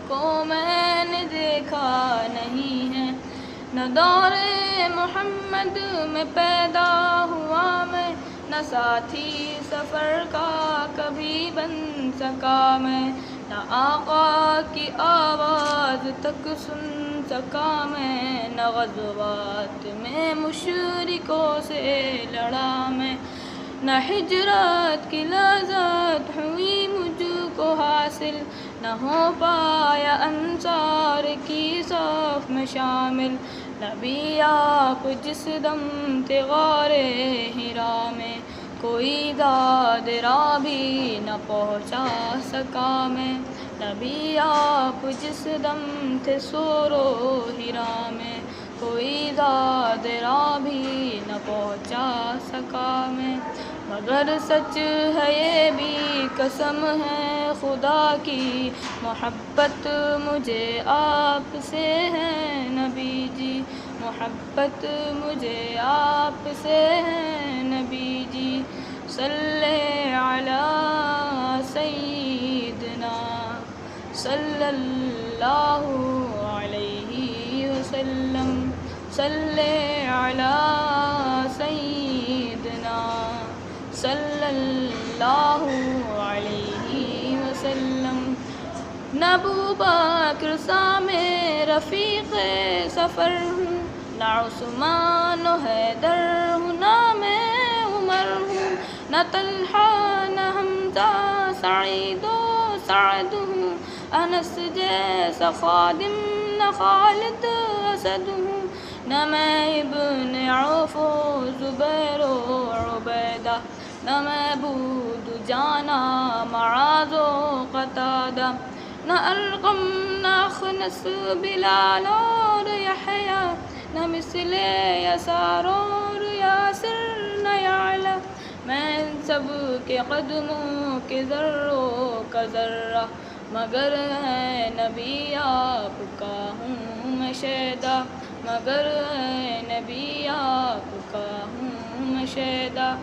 کو میں نے دیکھا نہیں ہے، نہ دور محمد میں پیدا ہوا میں، نہ ساتھی سفر کا کبھی بن سکا میں، نہ آقا کی آواز تک سن سکا میں، نہ غزوات میں مشرکوں سے لڑا میں، نہ ہجرت کی لذت ہوئی مجھ کو حاصل، نہ ہو پایا انصار کی صف میں شامل، نبی آپ جس دم تھے غار حرا میں، کوئی داد را بھی نہ پہنچا سکا میں، نبی آپ جس دم تھے صور و حرا میں، کوئی داد را بھی نہ پہنچا سکا میں، مگر سچ ہے یہ بھی قسم ہے خدا کی، محبت مجھے آپ سے ہے نبی جی، محبت مجھے آپ سے ہے نبی جی، صلی علی سیدنا صلی اللہ علیہ وسلم، صلی علی سیدنا صلی اللہ علیہ وسلم، نہ ابوبکر سامع رفیق سفر ہوں، نہ عثمان و حیدر ہوں، نہ میں عمر ہوں، نہ طلحہ نہ حمزہ سعید و سعد ہوں، انس جیسا خادم نہ خالد اسد ہوں، نہ میں ابن عوف و زبیر و عبیدہ، نہ میں بود جانا معاذ و قتادہ، نہ القم نہ اخنس بلال اور یحییٰ، نہ مثل یسار اور یاسر نہ یعلا، میں ان سب کے قدموں کے ذروں کا ذرہ، مگر ہے نبی آپ کا ہوں میں شیدا، مگر ہے نبی آپ کا ہوں میں شیدا۔